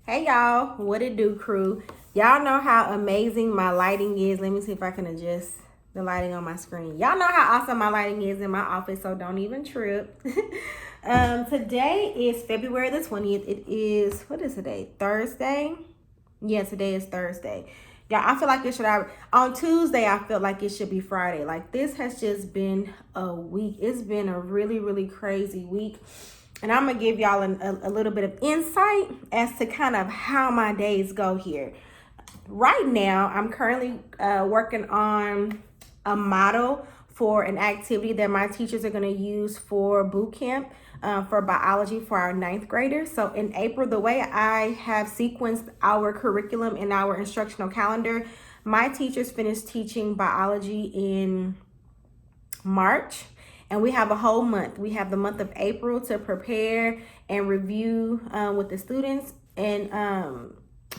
Hey y'all, what it do, crew? Y'all know how amazing my lighting is. Let me see if I can adjust the lighting on my screen. Y'all know how awesome my lighting is in my office, so don't even trip. Today is February the 20th. It is, what is today? Thursday? Yeah, today is Thursday. Yeah, I feel like it should have, on Tuesday, I felt like it should be Friday. Like, this has just been a week. It's been a really, really crazy week. And I'm going to give y'all a little bit of insight as to kind of how my days go here. Right now, I'm currently working on a model for an activity that my teachers are going to use for boot camp for biology for our ninth graders. So in April, the way I have sequenced our curriculum in our instructional calendar, my teachers finished teaching biology in March, and we have a whole month. We have the month of April to prepare and review with the students and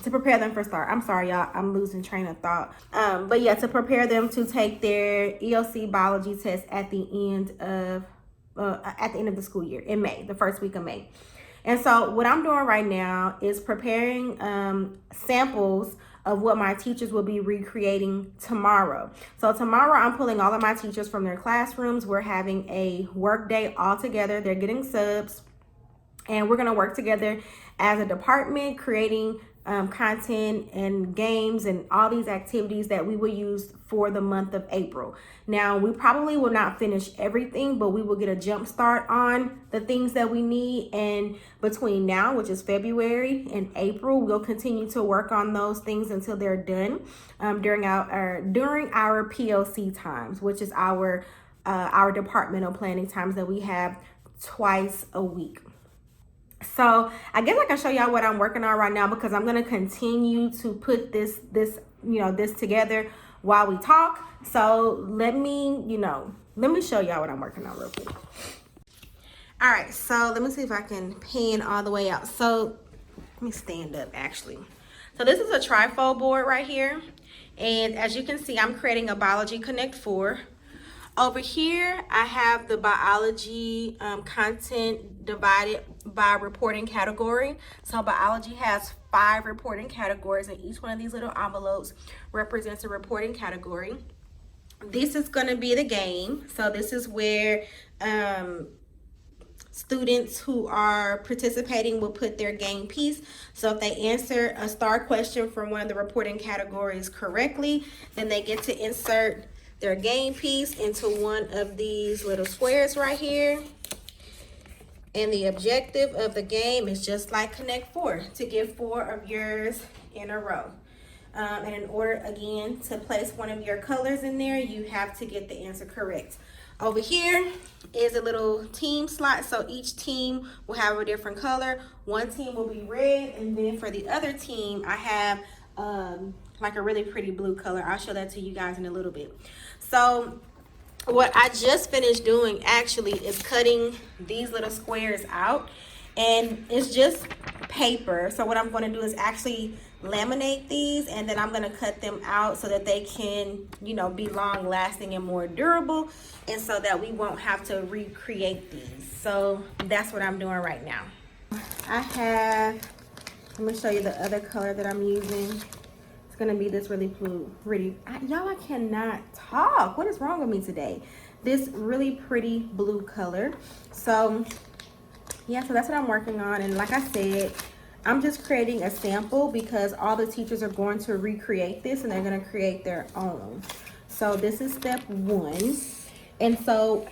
to prepare them for start. I'm sorry, y'all, I'm losing train of thought. But yeah, to prepare them to take their EOC biology test at the end of the school year in May, the first week of May. And so what I'm doing right now is preparing samples of what my teachers will be recreating tomorrow. So tomorrow I'm pulling all of my teachers from their classrooms. We're having a work day all together. They're getting subs, and we're gonna work together as a department, creating content and games and all these activities that we will use for the month of April. Now, we probably will not finish everything, but we will get a jump start on the things that we need. And between now, which is February, and April, we'll continue to work on those things until they're done during our POC times, which is our departmental planning times that we have twice a week. So I guess I can show y'all what I'm working on right now, because I'm going to continue to put this together while we talk. So let me show y'all what I'm working on real quick. All right, so let me see if I can pan all the way out. So let me stand up actually. So this is a trifold board right here. And as you can see, I'm creating a Biology Connect 4. Over here, I have the biology content divided by reporting category. So biology has 5 reporting categories, and each one of these little envelopes represents a reporting category. This is going to be the game. So this is where students who are participating will put their game piece. So if they answer a star question from one of the reporting categories correctly, then they get to insert their game piece into one of these little squares right here. And the objective of the game is just like Connect 4, to get 4 of yours in a row. And in order, again, to place one of your colors in there, you have to get the answer correct. Over here is a little team slot. So each team will have a different color. One team will be red, and then for the other team, I have like a really pretty blue color. I'll show that to you guys in a little bit. So what I just finished doing actually is cutting these little squares out, and it's just paper. So what I'm going to do is actually laminate these, and then I'm going to cut them out so that they can, be long lasting and more durable, and so that we won't have to recreate these. So that's what I'm doing right now. Let me show you the other color that I'm using. It's gonna be this really pretty, y'all, I cannot talk. What is wrong with me today? This really pretty blue color. So yeah, so that's what I'm working on. And like I said, I'm just creating a sample because all the teachers are going to recreate this, and they're gonna create their own. So this is step 1. And so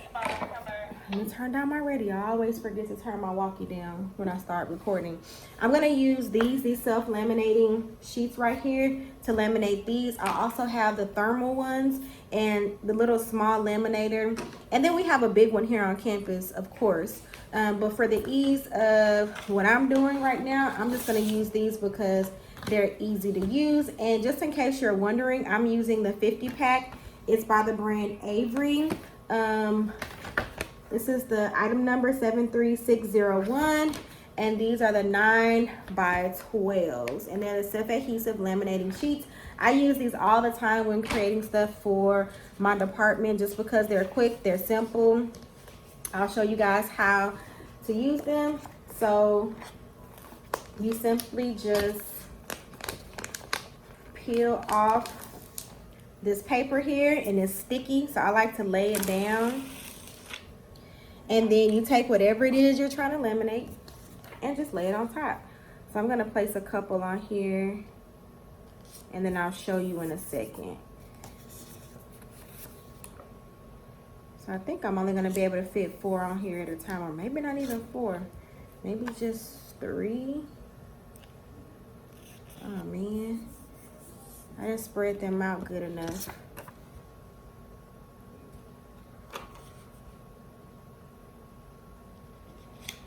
let me turn down my radio. I always forget to turn my walkie down when I start recording. I'm going to use these self-laminating sheets right here to laminate these. I also have the thermal ones and the little small laminator. And then we have a big one here on campus, of course. But for the ease of what I'm doing right now, I'm just going to use these because they're easy to use. And just in case you're wondering, I'm using the 50 pack. It's by the brand Avery. This is the item number 73601, and these are the 9x12s, and they're the self-adhesive laminating sheets. I use these all the time when creating stuff for my department, just because they're quick, they're simple. I'll show you guys how to use them. So you simply just peel off this paper here, and it's sticky, so I like to lay it down. And then you take whatever it is you're trying to laminate and just lay it on top. So I'm gonna place a couple on here, and then I'll show you in a second. So I think I'm only gonna be able to fit 4 on here at a time, or maybe not even 4, maybe just 3. Oh man, I didn't spread them out good enough.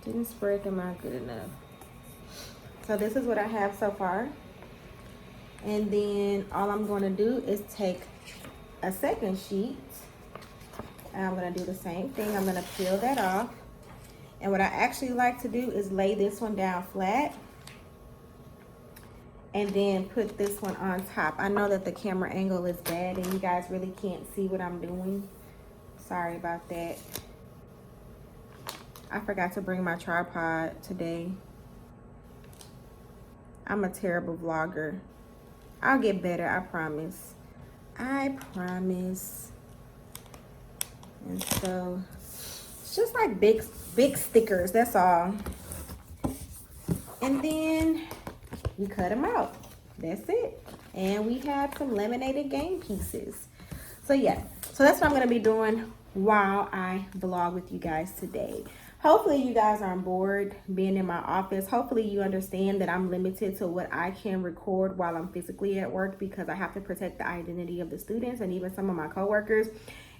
Didn't spread them out good enough. So this is what I have so far. And then all I'm going to do is take a second sheet. And I'm going to do the same thing. I'm going to peel that off. And what I actually like to do is lay this one down flat. And then put this one on top. I know that the camera angle is bad and you guys really can't see what I'm doing. Sorry about that. I forgot to bring my tripod today. I'm a terrible vlogger. I'll get better, I promise. I promise. And so it's just like big stickers, that's all. And then you cut them out. That's it. And we have some laminated game pieces. So yeah, so that's what I'm gonna be doing while I vlog with you guys today. Hopefully you guys aren't bored being in my office. Hopefully you understand that I'm limited to what I can record while I'm physically at work, because I have to protect the identity of the students and even some of my coworkers.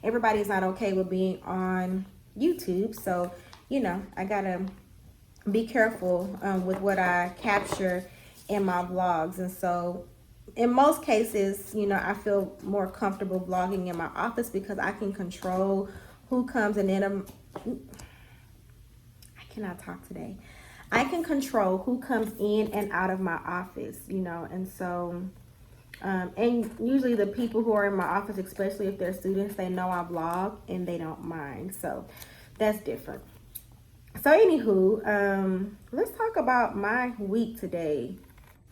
Everybody's not okay with being on YouTube. So, you know, I gotta be careful with what I capture in my vlogs. And so in most cases, you know, I feel more comfortable vlogging in my office because I can control who comes in. Cannot talk today. I can control who comes in and out of my office, you know, and so and usually the people who are in my office, especially if they're students, they know I vlog and they don't mind. So that's different. So anywho, let's talk about my week today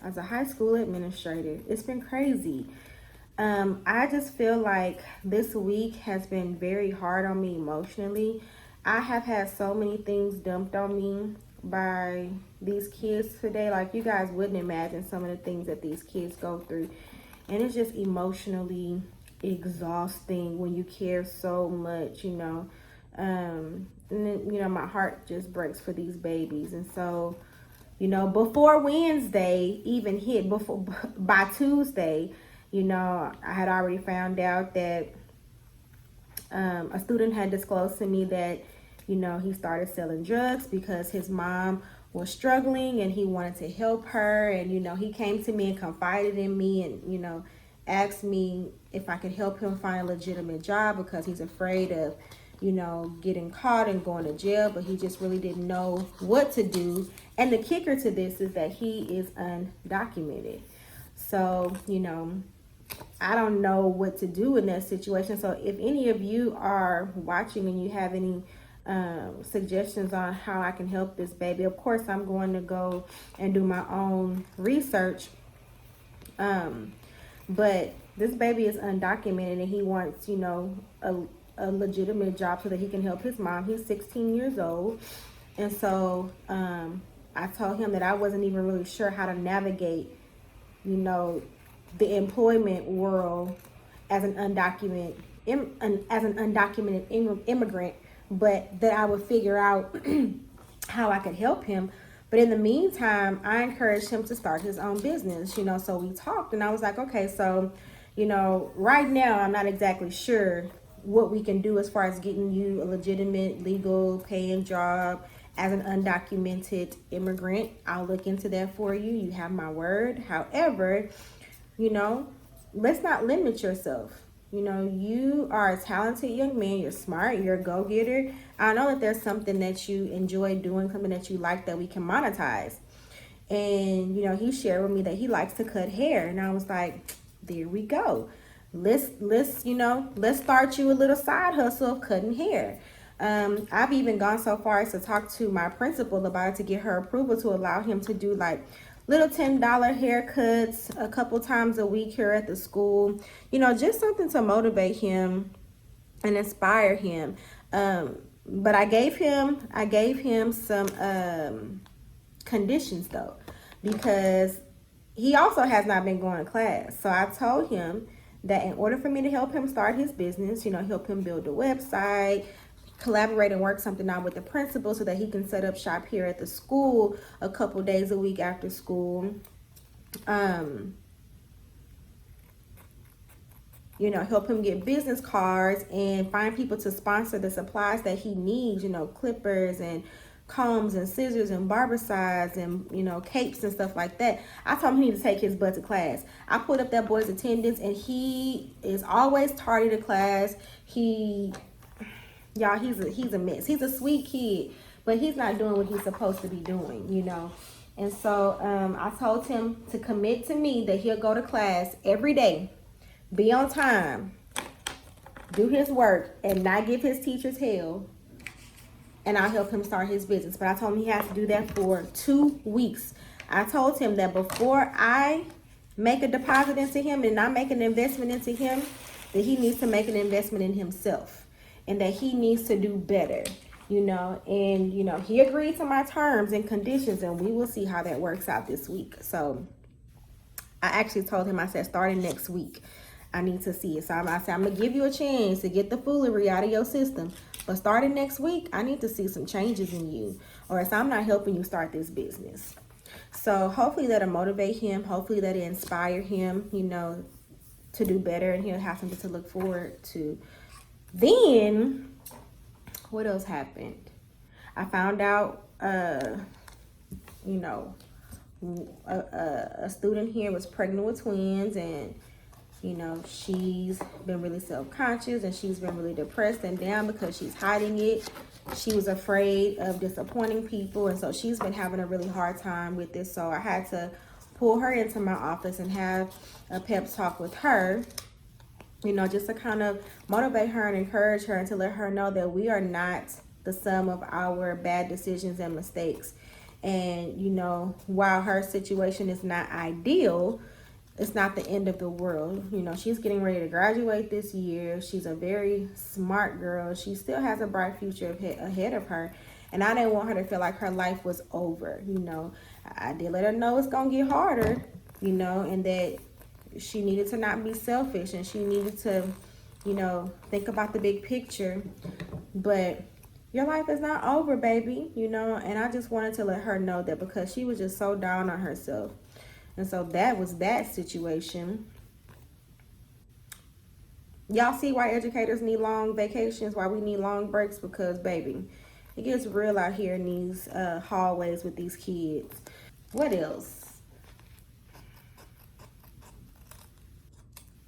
as a high school administrator. It's been crazy. I just feel like this week has been very hard on me emotionally. I have had so many things dumped on me by these kids today. Like, you guys wouldn't imagine some of the things that these kids go through. And it's just emotionally exhausting when you care so much, you know. And then, you know, my heart just breaks for these babies. And so, you know, before Wednesday even hit, by Tuesday, you know, I had already found out that a student had disclosed to me that, you know, he started selling drugs because his mom was struggling and he wanted to help her. And, you know, he came to me and confided in me and, you know, asked me if I could help him find a legitimate job because he's afraid of, you know, getting caught and going to jail, but he just really didn't know what to do. And the kicker to this is that he is undocumented. So, you know, I don't know what to do in that situation. So if any of you are watching and you have any suggestions on how I can help this baby, of course I'm going to go and do my own research. But this baby is undocumented and he wants, you know, a legitimate job so that he can help his mom. He's 16 years old. And so I told him that I wasn't even really sure how to navigate, you know, the employment world as an undocumented immigrant, but that I would figure out how I could help him. But in the meantime, I encouraged him to start his own business, you know. So we talked and I was like, okay, so, you know, right now I'm not exactly sure what we can do as far as getting you a legitimate, legal, paying job as an undocumented immigrant. I'll look into that for you. You have my word. However, you know, let's not limit yourself. You know, you are a talented young man. You're smart. You're a go-getter. I know that there's something that you enjoy doing, something that you like that we can monetize. And, you know, he shared with me that he likes to cut hair. And I was like, there we go. Let's start you a little side hustle of cutting hair. I've even gone so far as to talk to my principal about it to get her approval to allow him to do like little $10 haircuts a couple times a week here at the school. You know, just something to motivate him and inspire him. But I gave him some conditions though, because he also has not been going to class. So I told him that in order for me to help him start his business, you know, help him build a website, collaborate and work something out with the principal so that he can set up shop here at the school a couple days a week after school. You know, help him get business cards and find people to sponsor the supplies that he needs, you know, clippers and combs and scissors and barbicides and, you know, capes and stuff like that. I told him he need to take his butt to class. I put up that boy's attendance and he is always tardy to class. Y'all, he's a mess. He's a sweet kid, but he's not doing what he's supposed to be doing, you know. And so I told him to commit to me that he'll go to class every day, be on time, do his work, and not give his teachers hell. And I'll help him start his business. But I told him he has to do that for 2 weeks. I told him that before I make a deposit into him and I make an investment into him, that he needs to make an investment in himself and that he needs to do better, you know. And, you know, he agreed to my terms and conditions, and we will see how that works out this week. So I actually told him, I said, starting next week, I need to see it. So I said, I'm going to give you a chance to get the foolery out of your system. But starting next week, I need to see some changes in you, or else I'm not helping you start this business. So hopefully that'll motivate him. Hopefully that'll inspire him, you know, to do better, and he'll have something to look forward to. Then, what else happened? I found out, you know, a student here was pregnant with twins, and you know, she's been really self-conscious and she's been really depressed and down because she's hiding it. She was afraid of disappointing people, and so she's been having a really hard time with this. So I had to pull her into my office and have a pep talk with her, you know, just to kind of motivate her and encourage her and to let her know that we are not the sum of our bad decisions and mistakes. And, you know, while her situation is not ideal, it's not the end of the world. You know, she's getting ready to graduate this year. She's a very smart girl. She still has a bright future ahead of her. And I didn't want her to feel like her life was over, you know. I did let her know it's going to get harder, you know, and that she needed to not be selfish and she needed to, you know, think about the big picture. But your life is not over, baby, you know. And I just wanted to let her know that, because she was just so down on herself. And so that was that situation. Y'all see why educators need long vacations, why we need long breaks? Because, baby, it gets real out here in these hallways with these kids. What else?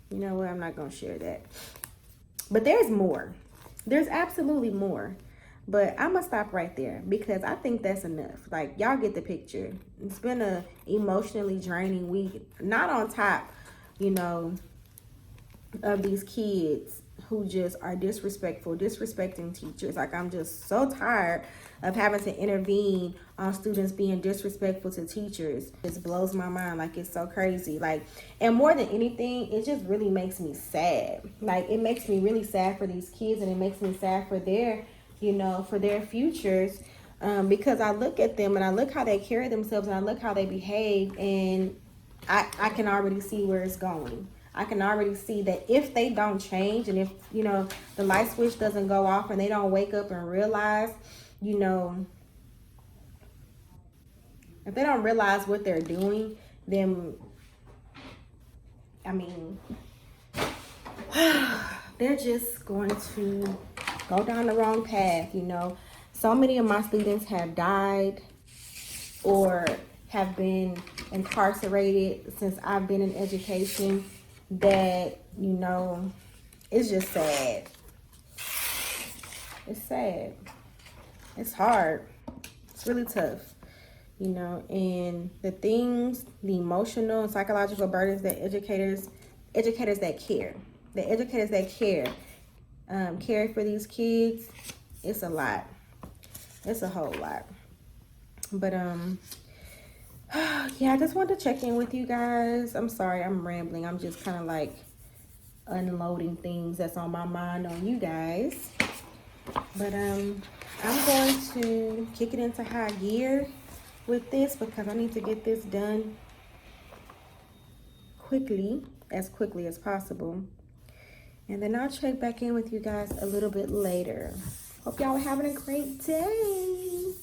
You know what? I'm not going to share that. But there's more. There's absolutely more. But I'm going to stop right there because I think that's enough. Like, y'all get the picture. It's been a emotionally draining week. Not on top, you know, of these kids who just are disrespectful, disrespecting teachers. Like, I'm just so tired of having to intervene on students being disrespectful to teachers. It blows my mind. Like, it's so crazy. Like, and more than anything, it just really makes me sad. Like, it makes me really sad for these kids, and it makes me sad for their, you know, for their futures, because I look at them and I look how they carry themselves and I look how they behave, and I can already see where it's going. I can already see that if they don't change, and if, you know, the light switch doesn't go off and they don't wake up and realize, you know, if they don't realize what they're doing, then, I mean, they're just going to go down the wrong path, you know. So many of my students have died or have been incarcerated since I've been in education that, you know, it's just sad. It's sad. It's hard. It's really tough, you know. And the things, the emotional and psychological burdens that educators that care, carry for these kids, it's a lot. It's a whole lot. But yeah, I just wanted to check in with you guys. I'm sorry, I'm rambling. I'm just kind of like unloading things that's on my mind on you guys. But I'm going to kick it into high gear with this because I need to get this done as quickly as possible. And then I'll check back in with you guys a little bit later. Hope y'all are having a great day.